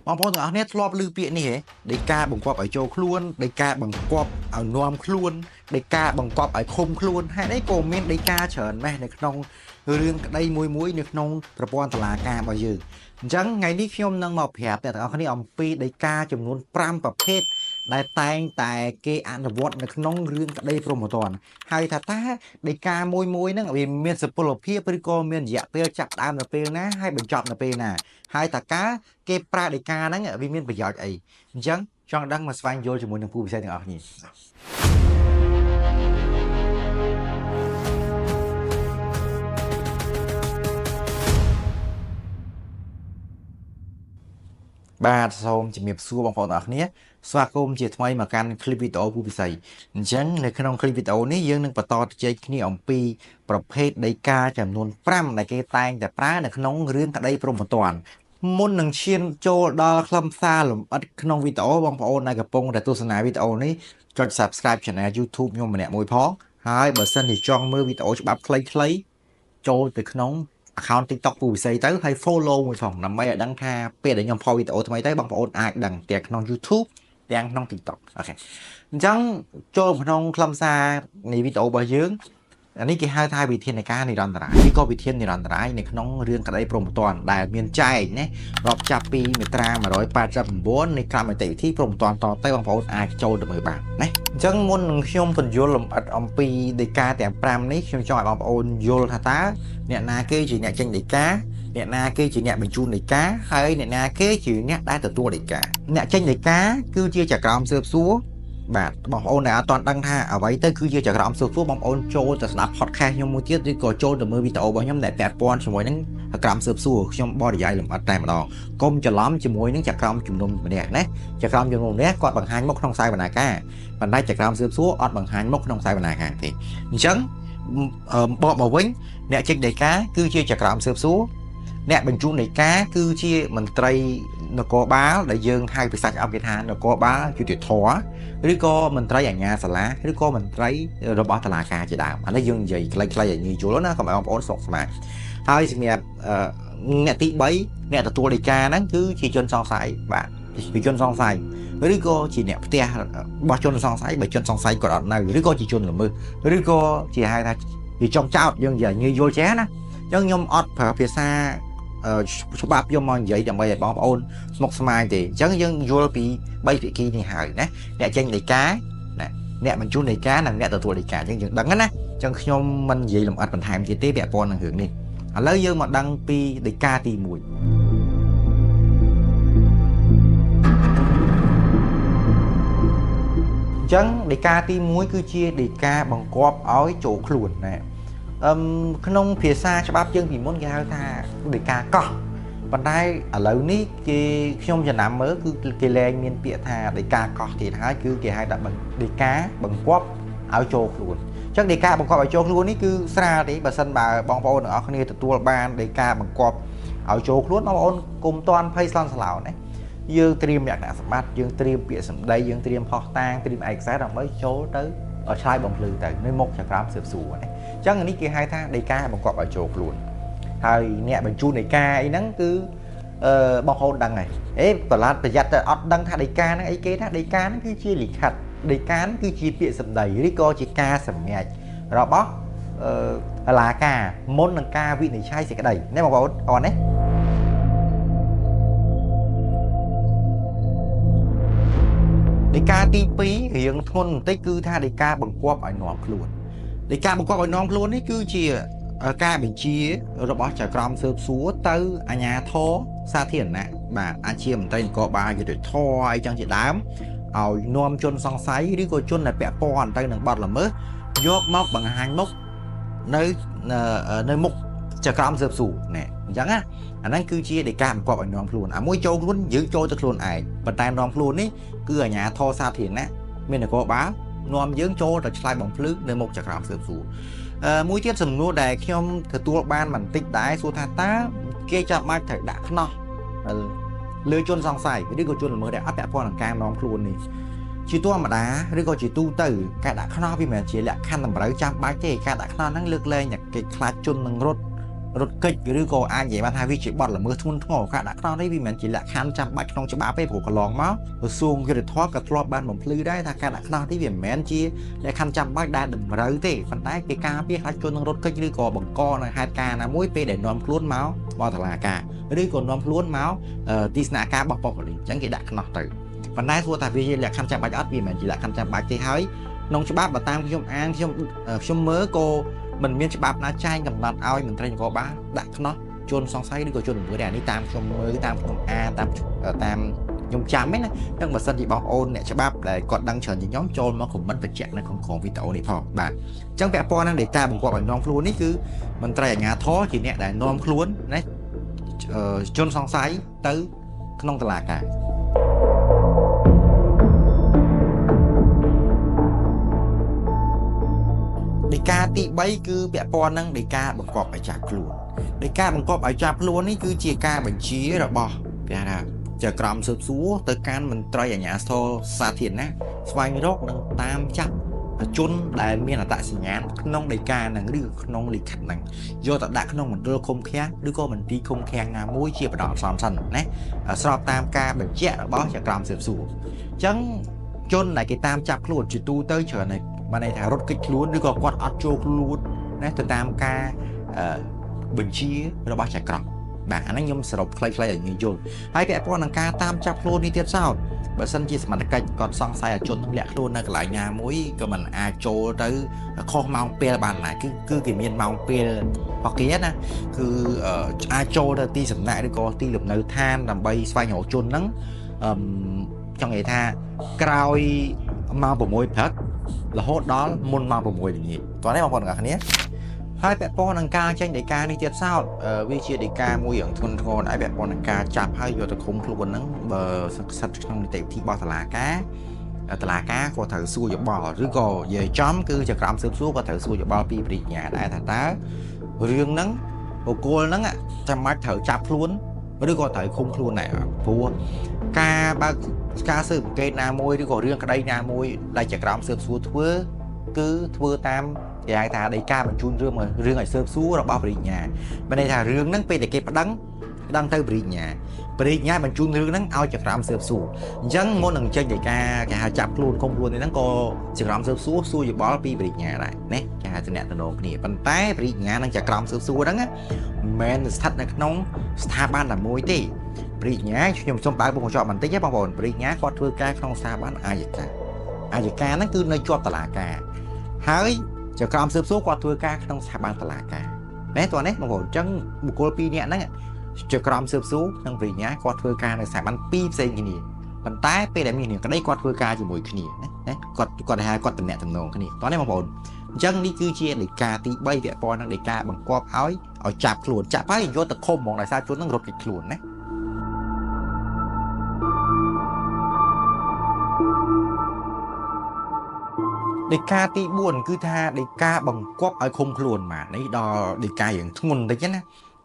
บางคนเอาเนี่ยทลอบลือเปียนี่เหรอได้กาบังกอบไอ้โจคล้วนได้กาบังกอบเอานวมคล้วนได้กาบังกอบไอ้คมคล้วนให้ได้โกเมนได้กาเฉินแม่ในขนมเรื่องได้มวยในขนมประปอนตลาดกาบางอย่างจังไงนี่ខ្ញុំនឹងមកប្រាប់តែเอาคนนี้អំពីដីកាចំនួន5ប្រភេទដែលតែងតែគេអនុវត្តនៅក្នុងរឿងក្តីព្រហ្មទណ្ឌហើយថាតើដីកាមួយហ្នឹងវាមានសុពលភាពឬក៏មានរយៈពេលចាប់ដើមនៅពេលណាហើយបញ្ចប់នៅពេលណាហើយតើការគេប្រើដីកាហ្នឹងវាមានប្រយោជន៍អីអញ្ចឹងចង់ដឹងមកស្វែងយល់ជាមួយនឹងผู้ពិសេសទាំងអស់គ្នាបាទសូមជំរាបសួរបងប្អូនទាំងអស់គ្នាស្វាគមន៍ជាថ្មីមកកាន់คลิปវីដេអូពូពិសីអញ្ចឹងនៅក្នុងคลิปវីដេអូនេះយើងនឹងបន្តជជែកគ្នាអំពីប្រភេទដីកាចំនួន5ដែលគេតែងតែប្រើនៅក្នុងរឿងក្តីព្រហ្មទណ្ឌមុននឹងឈានចូលដល់ខ្លឹមសារលម្អិតក្នុងវីដេអូបងប្អូនដែលកំពុងតែទស្សនាវីដេអូនេះចុច Subscribe Channel YouTube ខ្ញុំម្នាក់មួយផងហើយបើសិនជាចង់មើលវីដេអូច្បាប់ខ្លីៗចូលទៅក្នុងaccount TikTok ពូវិស័យទៅហើយ follow មួយផងដើម្បីឲ្យដឹងថាពេលដែលខ្ញុំផុសវីដេអូថ្មីទៅបងប្អូនអាចដឹងទាំងក្នុង YouTube ទាំងក្នុង TikTok អូខេអញ្ចឹងចូលក្នុងខ្លឹមសារនៃវីដេអូរបស់យើងអានេះគេហៅថាវិធានការនិរន្តរៈឬក៏វិធាននិរន្តរៈនៅក្នុងរឿងក្តីព្រហ្មទណ្ឌដែលមានចែកណារាប់ចាប់ពីមាត្រា189នៃក្រមនីតិវិធីព្រហ្មទណ្ឌតទៅបងប្អូនអាចចូលទៅមើលបានណាអញ្ចឹងមុននឹងខ្ញុំបញ្យល់លម្អិតអំពីដីកាទាំង5នេះខ្ញុំចង់ឲ្យបងប្អូនយល់ថាតើអ្នកណាគេជាអ្នកចេញដីកាអ្នកណាគេជាអ្នកបញ្ជូនដីកាហើយអ្នកណាគេជាអ្នកដែលទទួលដីកាអ្នកចេញដីកាគឺជាចក្រមស៊ើបសួរបាទបងប្អូនដែលអត់ទាន់ដឹងថាអ្វីទៅគឺជាចក្រមស៊ើបសួរបងប្អូនចូលទៅស្ដាប់ podcast ខ្ញុំមួយទៀតឬក៏ចូលទៅមើលវីដេអូរបស់ខ្ញុំដែលពាក់ព័ន្ធជាមួយនឹងចក្រមស៊ើបសួរខ្ញុំបរិយាយលម្អិតតែម្ដងកុំច្រឡំជាមួយនឹងចក្រមជំនុំម្នាក់ណាចក្រមជំនុំម្នាក់គាត់បង្ហាញមកក្នុងខ្សែបណ្ណាការប៉ុន្តែចក្រមស៊ើបសួរអត់បង្ហាញមកក្នុងខ្សែបណ្ណាការទេអញ្ចឹងបកមកវិញអ្នកចេញដីកាគឺជាចក្រមស៊ើបសួរអ្នកបញ្ជូនដីកាគឺជាមន្ត្រីនគរបាលដែលយើងហៅភាសាអង់គ្លេសថានគរបាលយុតិធធឬក៏មន្ត្រីអាជ្ញាសាលាឬក៏មន្ត្រីរបស់តុលាការជាដើមអានេះយើងនិយាយខ្លីៗឲ្យងាយយល់ណាកុំឲ្យបងប្អូនស្រុកស្មារតីហើយសម្រាប់អ្នកទី3អ្នកទទួលដីកាហ្នឹងគឺជាជនសង្ស័យបាទជាជនសង្ស័យឬក៏ជាអ្នកផ្ទះរបស់ជនសង្ស័យបើជនសង្ស័យគាត់អត់នៅឬក៏ជាជនល្មើសឬក៏ជាហៅថាជាចុងចោតយើងនិយាយងាយយល់ចេះណាអញ្ចឹងខ្ញុំអត់ប្រើភាសាច្បាប់យកមកនិយាយដើម្បីឲ្យបងប្អូនស្មុគស្មាញទេអញ្ចឹងយើងយល់ពី3ភាគីនេះហើយណាអ្នកចេញដីកាណាអ្នកបញ្ជូនដីកានិងអ្នកទទួលដីកាអញ្ចឹងយើងដឹងណាអញ្ចឹងខ្ញុំមិននិយាយលម្អិតបន្ថែមទៀតទេពាក់ព័ន្ធនឹងរឿងនេះឥឡូវយើងមកដឹងពីដីកាទី1អញ្ចឹងដីកាទី1គឺជាដីកាបង្គាប់ឲ្យចូលខ្លួនណាក្នុងភាសាច្បាប់យើងពីមុនគេហៅថាដីកាកោះប៉ុន្តែឥឡូវនេះខ្ញុំចំណាំមើលគឺគេលែងមានពាក្យថាដីកាកោះទៀតហើយគឺគេហៅថាដីកាបង្គាប់ឲ្យចូលខ្លួនអញ្ចឹងដីកាបង្គាប់ឲ្យចូលខ្លួននេះគឺស្រាលទេបើសិនបើបងប្អូនទាំងអស់គ្នាទទួលបានដីកាបង្គាប់ឲ្យចូលខ្លួនបងប្អូនកុំតាន់ភ័យស្លន់ស្លោណាយើងត្រៀមលក្ខណៈសម្បត្តិយើងត្រៀមពាក្យសម្ដីយើងត្រៀមផុសតាងត្រៀមឯកសារដើម្បីចូលទៅឆ្លើយបំភ្លឺទៅនៅមុខចក្រមស៊ើបសួរណាអញ្ចឹងនេះគេហៅថាដីកាបង្គាប់ឲ្យចូលខ្លួនហើយអ្នកបញ្ជូនដីកាអីហ្នឹងគឺបងប្អូនដឹងហើយប្រឡាត់ប្រយ័ត្នទៅអត់ដឹងថាដីកាហ្នឹងអីគេថាដីកាហ្នឹងគឺជាលិខិតដីកាហ្នឹងគឺជាពាក្យសម្ដីឬក៏ជាការសម្ញរបស់តុលាការមុននឹងការវិនិច្ឆ័យសេចក្តីណាបងប្អូនអរណាដីកាទី2រៀងធ្ងន់បន្តិចគឺថាដីកាបង្គាប់ឲ្យនាំខ្លួនដីកាបង្គាប់ឲ្យនាំខ្លួននេះគឺជាការបញ្ជារបស់ចក្រមស៊ើបសួរទៅអាជ្ញាធរសាធារណៈបាទអាចជាមន្ត្រីនគរបាលយុតិធធអីចឹងជាដើមឲ្យនាំជនសង្ស័យឬក៏ជនដែលពាក់ព័ន្ធទៅនឹងបទល្មើសយកមកបង្ហាញមុខនៅមុខចក្រមស៊ើបសួរណែអញ្ចឹងណាអាហ្នឹងគឺជាដីកាបង្គាប់ឲ្យនាំខ្លួនមួយចូលខ្លួនយើងចូលទៅខ្លួនឯងប៉ុន្តែនាំខ្លួននេះគឺអាជ្ញាធរសាធារណៈមាននគរបាលនាំយើងចូលទៅឆ្លើយបំភ្លឺនៅមុខចក្រមស៊ើបសួរមួយទៀតសំណួរដែលខ្ញុំទទួលបានបន្តិចដែរសួរថាតើគេចាំបាច់ត្រូវដាក់ខ្នោះលើជនសង្ស័យឬក៏ជនល្មើសដែលអត់ពាក់ព័ន្ធនឹងការនាំខ្លួននេះជាធម្មតាឬក៏ជាទូទៅការដាក់ខ្នោះវាមិនមែនជាលក្ខខណ្ឌតម្រូវចាំបាច់ទេការដាក់ខ្នោះហ្នឹងលើកលែងតែគេខ្លាចជននឹងរត់ រត់កិច្ចឬក៏អាចនិយាយបានថាវាជាបទល្មើសធ្ងន់ធ្ងរការដាក់ខ្នោះនេះវាមិនមែនជាលក្ខខណ្ឌចាំបាច់ក្នុងច្បាប់ទេព្រោះកន្លងមកក្រសួងយុត្តិធម៌ក៏ធ្លាប់បានបំភ្លឺដែរថាការដាក់ខ្នោះនេះវាមិនមែនជាលក្ខខណ្ឌចាំបាច់ដែលតម្រូវទេប៉ុន្តែគេការពារខ្លាចជននឹងរត់កិច្ចឬក៏បង្កនៅហេតុការណ៍ណាមួយពេលដែលនាំខ្លួនមកបទតុលាការឬក៏នាំខ្លួនមកទីស្នាក់ការរបស់ប៉ូលីសអញ្ចឹងគេដាក់ខ្នោះទៅប៉ុន្តែទោះថាវាជាលក្ខខណ្ឌចាំបាច់អត់វាមិនមែនជាលក្ខខណ្ឌចាំបាច់ទេហើយក្នុងច្បាប់បើតាមខ្ញុំអានខ្ញុំមើលក៏មិនមានច្បាប់ណាចែងកំណត់ឲ្យមន្ត្រីនគរបាលដាក់ខ្នោះជនសង្ស័យឬក៏ជនល្មើសដែរនេះតាមខ្ញុំមើលតាមខ្ញុំអានតាមខ្ញុំចាំហ្នឹងណាចឹងបើសិនជាបងប្អូនអ្នកច្បាប់ដែលគាត់ដឹងច្រើនជាងខ្ញុំចូលមកខមមិនបញ្ជាក់នៅក្នុងវីដេអូនេះផងបាទអញ្ចឹងពាក់ព័ន្ធនឹងដេតាបង្គាប់ឲ្យនាំខ្លួននេះគឺមន្ត្រីអាជ្ញាធរជាអ្នកដែលនាំខ្លួនណាជនសង្ស័យទៅក្នុងតុលាការដីកាទី3គឺពាក់ព័ន្ធនឹងដីកាបង្គាប់ឲ្យចាប់ខ្លួនដីកាបង្គាប់ឲ្យចាប់ខ្លួននេះគឺជាការបញ្ជារបស់គេថាចក្រមស៊ើបសួរទៅកាន់មន្ត្រីអាជ្ញាធរសាធារណៈស្វែងរកនិងតាមចាប់ជនដែលមានអត្តសញ្ញាណក្នុងដីកានឹងឬក្នុងលិខិតហ្នឹងយកទៅដាក់ក្នុងមណ្ឌលឃុំឃាំងឬក៏មន្ទីរឃុំឃាំងណាមួយជាបណ្ដោះអាសន្នសិនណាស្របតាមការបញ្ជាក់របស់ចក្រមស៊ើបសួរអញ្ចឹងជនដែលគេតាមចាប់ខ្លួនជាទូទៅច្រើនបានន័យថារត់គេចខ្លួនឬក៏គាត់អត់ចូលខ្លួនណាទៅតាមការបញ្ជារបស់ចក្រមបាទអាហ្នឹងខ្ញុំសរុបខ្លីៗឲ្យងាយយល់ហើយពាក់ព័ន្ធនឹងការតាមចាប់ខ្លួននេះទៀតសោតបើសិនជាសមត្ថកិច្ចគាត់សង្ស័យឲ្យជននឹងលាក់ខ្លួននៅកន្លែងណាមួយក៏មិនអាចចូលទៅខុសម៉ោងពេលបានដែរគឺគេមានម៉ោងពេលរបស់គេណាគឺអាចចូលទៅទីសំណាក់ឬក៏ទីលំនៅឋានដើម្បីស្វែងរកជនហ្នឹងចង់និយាយថាក្រោយម៉ោង6ព្រឹករហូតដល់មុនម៉ោង6ល្ងាចតោះនេះបងប្អូនទាំងអស់គ្នាហើយពាក់ព័ន្ធនឹងការចេញដីកានេះទៀតសោតវាជាដីកាមួយយ៉ាងធ្ងន់ធ្ងរហើយពាក់ព័ន្ធនឹងការចាប់ហើយយកទៅឃុំខ្លួនហ្នឹងបើស្ថិតក្នុងនីតិវិធីរបស់តុលាការក៏ត្រូវសួរយោបល់ឬក៏និយាយចំគឺចក្រមស៊ើបសួរក៏ត្រូវសួរយោបល់ពីបរិញ្ញាដែរថាតើរឿងហ្នឹងបុគ្គលហ្នឹងចាំបាច់ត្រូវចាប់ខ្លួនឬក៏ត្រូវឃុំខ្លួនដែរព្រោះការបើកការស៊ើបអង្កេតណាមួយឬក៏រឿងក្តីណាមួយដែលចក្រមស៊ើបសួរធ្វើគឺធ្វើតាមគេហៅថាដីកាបញ្ជូនរឿងឲ្យស៊ើបសួររបស់បរិញ្ញាមានន័យថារឿងហ្នឹងពេលដែលគេប្តឹងទៅបរិញ្ញាបញ្ជូនរឿងហ្នឹងឲ្យចក្រមស៊ើបសួរអញ្ចឹងមុននឹងចេញដីកាគេហៅចាប់ខ្លួនឃុំខ្លួនហ្នឹងក៏ចក្រមស៊ើបសួរសួរយោបល់ពីបរិញ្ញាដែរណាគេហៅតំណតំណងគ្នាប៉ុន្តែបរិញ្ញានិងចក្រមស៊ើបសួរហ្នឹងមិនមែនស្ថិតនៅក្នុងស្ថាប័នតែមួយទេបរិញ្ញាខ្ញុំសូមបើកពុកកញ្ចក់បន្តិចទេបងប្អូនបរិញ្ញាគាត់ធ្វើការក្នុងស្ថាប័នអាយកាហ្នឹងគឺនៅជាប់តុលាការហើយចក្រមស៊ើបសួរគាត់ធ្វើការក្នុងស្ថាប័នតុលាការណាតោះនេះបងប្អូនអញ្ចឹងបុគ្គល2នាក់ហ្នឹងចក្រមស៊ើបសួរនិងបរិញ្ញាគាត់ធ្វើការនៅស្ថាប័ន2ផ្សេងគ្នាប៉ុន្តែពេលដែលមានគ្នាក្តីគាត់ធ្វើការជាមួយគ្នាណាគាត់ហៅគាត់តំណតំណងគ្នាតោះនេះបងប្អូនអញ្ចឹងនេះគឺជាដីកាទី3ពាក់ព័ន្ធនឹងដីកាបង្គាប់ឲ្យចាប់ខ្លួនចាប់ហើយយកទៅឃុំហ្មងដោយសារជននឹងរត់គេចខ្លួនណាដីកាទី4គឺថាដីកាបង្គាប់ឲ្យឃុំខ្លួនបាទនេះដល់ដីកាយ៉ាងធ្ងន់តិចណា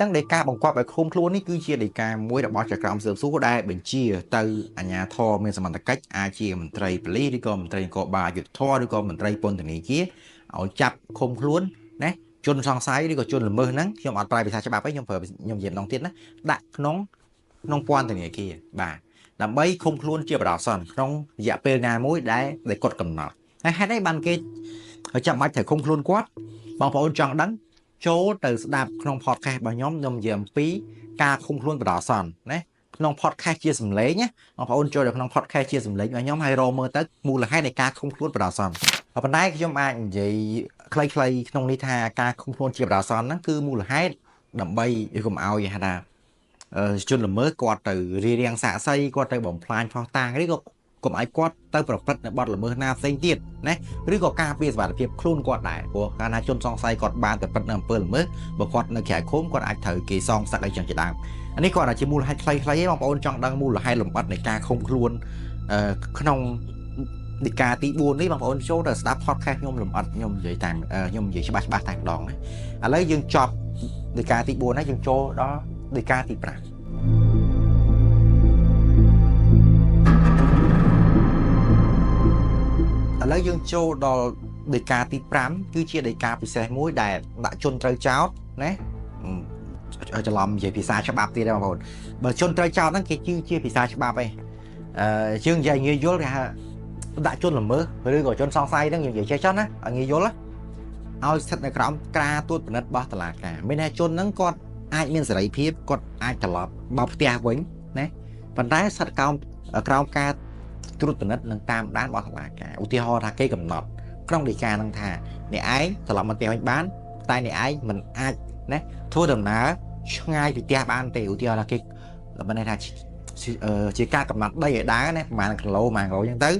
ទាំងដីកាបង្គាប់ឲ្យឃុំខ្លួននេះគឺជាដីកាមួយរបស់ចក្រមស៊ើបសួរដែលបញ្ជាទៅអាជ្ញាធរមានសមត្ថកិច្ចអាចជាមន្ត្រីប៉ូលីសឬក៏មន្ត្រីនគរបាលយុត្តិធម៌ឬក៏មន្ត្រីពន្ធនាគារឲ្យចាប់ឃុំខ្លួនណាជនសង្ស័យឬក៏ជនល្មើសហ្នឹងខ្ញុំអត់ប្រើភាសាច្បាប់ទេខ្ញុំនិយាយម្ដងទៀតណាដាក់ក្នុងពន្ធនាគារបាទដើម្បីឃុំខ្លួនជាបដោះអាសន្នក្នុងរយៈពេលណាមួយដែលគាត់កំណត់ហើយហេតុអីបានគេចាំបាច់ត្រូវឃុំខ្លួនគាត់បងប្អូនចង់ដឹងចូលទៅស្ដាប់ក្នុង podcast របស់ខ្ញុំនិយាយអំពីការឃុំខ្លួនបដោះអាសន្នណាក្នុង podcast ជាសម្លេងណាបងប្អូនចូលទៅក្នុង podcast ជាសម្លេងរបស់ខ្ញុំហើយរកមើលទៅមូលហេតុនៃការឃុំខ្លួនបដោះអាសន្នប៉ុន្តែខ្ញុំអាចនិយាយខ្លីៗក្នុងនេះថាការឃុំខ្លួនជាបដោះអាសន្នហ្នឹងគឺមូលហេតុដើម្បីកុំឲ្យគេថាជនល្មើសគាត់ទៅរៀបរៀងសាកសីគាត់ទៅបំផ្លាញផុសតាងឬក៏កុំឲ្យគាត់ទៅប្រព្រឹត្តនៅបទល្មើសណាផ្សេងទៀតណាឬក៏ការពារសុវត្ថិភាពខ្លួនគាត់ដែរព្រោះកាលណាជនសង្ស័យគាត់បានទៅប្រព្រឹត្តនៅអំពើល្មើសបើគាត់នៅក្រៅឃុំគាត់អាចត្រូវគេសងសឹកអីចឹងជាដើមអានេះគាត់អាចជាមូលហេតុខ្លីៗទេបងប្អូនចង់ដឹងមូលហេតុលម្អិតនៃការឃុំខ្លួនក្នុងដីកាទី4នេះបងប្អូនចូលទៅស្ដាប់ podcast ខ្ញុំលម្អិតខ្ញុំនិយាយច្បាស់តែម្ដងណាឥឡូវយើងចប់ដីកាទី4ហើយយើងចូលដល់ដីកាទី5ឥឡូវយើងចូលដល់ដីកាទី5គឺជាដីកាពិសេសមួយដែលដាក់ជនត្រូវចោទណា ច្រឡំនិយាយភាសាច្បាប់ទៀតដែរបងប្អូនបើជនត្រូវចោទហ្នឹងគេជឿជាភាសាច្បាប់ឯងយើងនិយាយងាយយល់គេហៅដាក់ជនល្មើសឬក៏ជនសង្ស័យហ្នឹងយើងនិយាយចេះចោះណាឲ្យងាយយល់ឲ្យស្ថិតនៅក្រោមការត្រួតពិនិត្យរបស់តុលាការមានថាជនហ្នឹងគាត់អាចមានសេរីភាពគាត់អាចត្រឡប់មកផ្ទះវិញណាប៉ុន្តែស្ថិតក្រោមការត្រួតពិនិត្យនិងតាមដានរបស់តុលាការឧទាហរណ៍ថាគេកំណត់ក្នុងដីកាហ្នឹងថាអ្នកឯងត្រឡប់មកផ្ទះវិញបានតែអ្នកឯងមិនអាចណាធ្វើដំណើរឆ្ងាយពីផ្ទះបានទេឧទាហរណ៍ថាគេមិនន័យថាជាការកំណត់ដីឲ្យដើរណាប្រហែលគីឡូម៉ាងអញ្ចឹងទៅ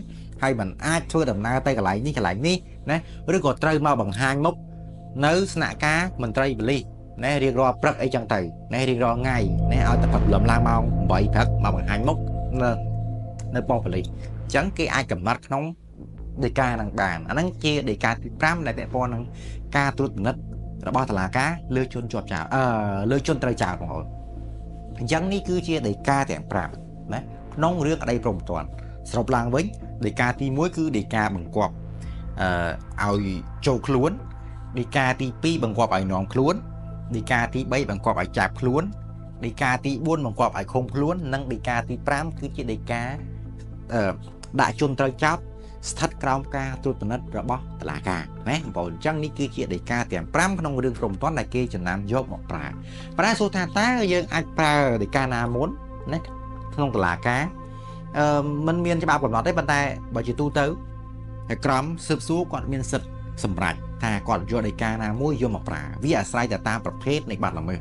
ហើយមិនអាចធ្វើដំណើរទៅកន្លែងនេះណាឬក៏ត្រូវមកបង្ហាញមុខនៅស្នាក់ការមន្ត្រីប៉ូលីសណារៀងរាល់ព្រឹកអីចឹងទៅណារៀងរាល់ថ្ងៃណាឲ្យតែព្រឹកឡើងម៉ោង8ព្រឹកមកបង្ហាញមុខនៅប៉ុស្តិ៍ប៉ូលីសអញ្ចឹងគេអាចកំណត់ក្នុងដីកានឹងបានអាហ្នឹងជាដីកាទី5ដែលពាក់ព័ន្ធនឹងការត្រួតពិនិត្យរបស់តុលាការលើជនជាប់ចោទលើជនត្រូវចោទបងប្អូនអញ្ចឹងនេះគឺជាដីកាទាំង5ណាក្នុងរឿងក្តីព្រហ្មទណ្ឌសរុបឡើងវិញដីកាទី1គឺដីកាបង្គាប់ឲ្យចូលខ្លួនដីកាទី2បង្គាប់ឲ្យនាំខ្លួនដីកាទី3បង្គាប់ឲ្យចាប់ខ្លួនដីកាទី4បង្គាប់ឲ្យឃុំខ្លួននិងដីកាទី5គឺជាដីកាដាក់ជនត្រូវចោទស្ថិតក្រោមការត្រួតពិនិត្យរបស់តុលាការណាបងប្អូនអញ្ចឹងនេះគឺជាដីកាទាំង5ក្នុងរឿងព្រហ្មទណ្ឌដែលគេចំណាំយកមកប្រើសួរថាតើយើងអាចប្រើដីកាណាមុនណាក្នុងតុលាការมันមានច្បាប់កំណត់ទេប៉ុន្តែបើជាទូទៅក្រមស៊ើបសួរគាត់មានសិទ្ធិសម្រេចថាគាត់យកដីកាណាមួយយកមកប្រើវាអាស្រ័យទៅតាមប្រភេទនៃបទល្មើស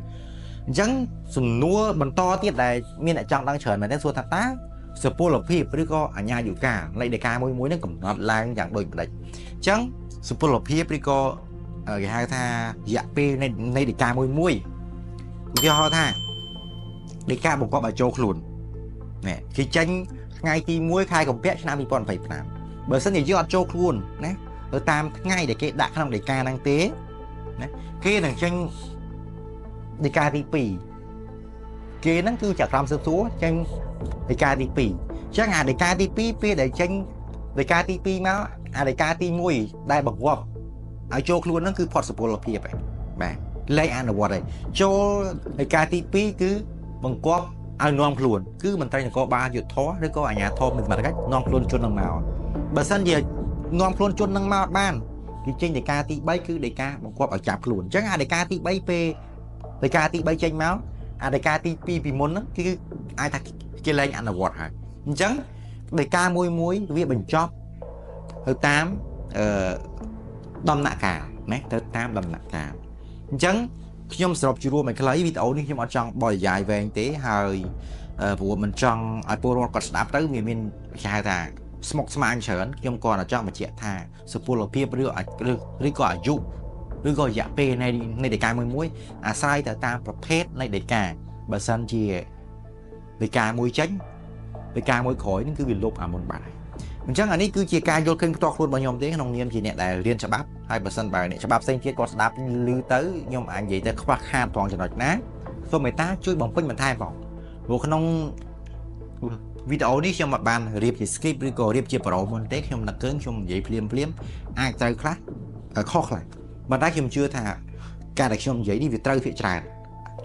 អញ្ចឹងសំណួរបន្តទៀតដែលមានអ្នកចង់ដឹងច្រើនមែនទេសួរថាតើសុពលភាពឬក៏អាជ្ញាយុកានៃដីកាមួយនឹងកំណត់ឡើងយ៉ាងដូចម្ដេចអញ្ចឹងសុពលភាពឬក៏គេហៅថារយៈពេលនៃដីកាមួយឧទាហរណ៍ថាដីកាបង្គាប់ឲ្យចូលខ្លួននេះគេចេញថ្ងៃទី1ខែកុម្ភៈឆ្នាំ2025បើសិនជាយើងអត់ចូលខ្លួនណាទៅតាមថ្ងៃដែលគេដាក់ក្នុងដីកាហ្នឹងទេណាគេនឹងចេញដីកាទី2គេហ្នឹងគឺជាក្រមស៊ើបសួរចេញដីកាទី2អញ្ចឹងអាដីកាទី2ពេលដែលចេញដីកាទី2មកអាដីកាទី1ដែលបង្គាប់ឲ្យចូលខ្លួនហ្នឹងគឺផុតសុពលភាពឯងបាទលែងអនុវត្តឯងចូលដីកាទី2គឺបង្គាប់ឲ្យនាំខ្លួនគឺមន្ត្រីនគរបាលយុទ្ធធរឬក៏អាជ្ញាធរមានសមត្ថកិច្ចនាំខ្លួនជននឹងមកបើសិនជានាំខ្លួនជននឹងមកបានគេចេញដីកាទី3គឺដីកាបង្គាប់ឲ្យចាប់ខ្លួនអញ្ចឹងអាដីកាទី3ពេលដីកាទី3ចេញមកអាដីកាទី2ពីមុនហ្នឹងគឺអាចថាគេលែងអនុវត្តហើយអញ្ចឹងដីកាមួយវាបញ្ចប់ទៅតាមដំណាក់កាលណាទៅតាមដំណាក់កាលអញ្ចឹងខ្ញុំសរុបជារួមឲ្យខ្លីវីដេអូនេះខ្ញុំអត់ចង់បរិយាយវែងទេហើយព្រោះមិនចង់ឲ្យពលរដ្ឋគាត់ស្ដាប់ទៅវាមានគេហៅថាស្មុគស្មាញច្រើនខ្ញុំគាត់ចង់បញ្ជាក់ថាសុពលភាពឬក៏អាយុឬក៏រយៈពេលនៃដីកាមួយអាស្រ័យទៅតាមប្រភេទនៃដីកាបើសិនជាដីកាមួយចេញដីកាមួយក្រោយនឹងគឺវាលុបអាមុនបាត់ហើយអញ្ចឹងអានេះគឺជាការយល់ឃើញផ្ទាល់ខ្លួនរបស់ខ្ញុំទេក្នុងនាមជាអ្នកដែលរៀនច្បាប់ហើយបើសិនបើអ្នកច្បាប់ផ្សេងទៀតគាត់ស្ដាប់ឮទៅខ្ញុំអាចនិយាយទៅខ្វះខាតត្រង់ចំណុចណាសូមមេត្តាជួយបំពេញបន្ថែមផងព្រោះក្នុងវីដេអូនេះខ្ញុំមិនបានរៀបជា script ឬក៏រៀបជាប្រូមុនទេខ្ញុំនឹកឃើញខ្ញុំនិយាយភ្លាមអាចត្រូវខ្លះខុសខ្លះប៉ុន្តែខ្ញុំជឿថាការដែលខ្ញុំនិយាយនេះវាត្រូវភាគច្រើន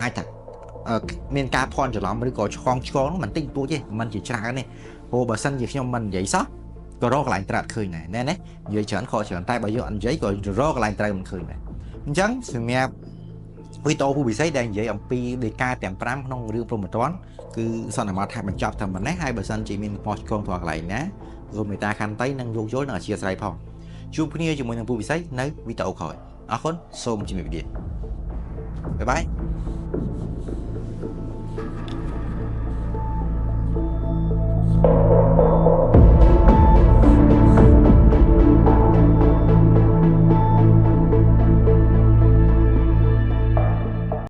អាចថាមានការភ័ន្តច្រឡំឬក៏ឆ្កងមិនតិចតួចទេមិនជាច្រើនទេព្រោះបើសិនជាខ្ញុំមិននិយាយសោះក៏រកកន្លែងត្រាត់ឃើញដែរណែនិយាយច្រើនខុសច្រើនតែបើយើងអត់និយាយក៏រកកន្លែងត្រូវមិនឃើញដែរអញ្ចឹងសម្រាប់វីដេអូពិសេសដែលនិយាយអំពីដីកាទាំង5ក្នុងរឿងព្រហ្មទណ្ឌគឺសន្និដ្ឋានថាបញ្ចប់តែប៉ុណ្ណេះហើយបើសិនជាមានខុសឆ្គងទៅកន្លែងណាសូមមេត្តាខន្តីនិងយកយល់និងអធិស្ឋានផងជួបគ្នាជាមួយនឹងពូពិសេសនៅវីដេអូក្រោយអរគុណសូមជម្រាបលាបាយបាយ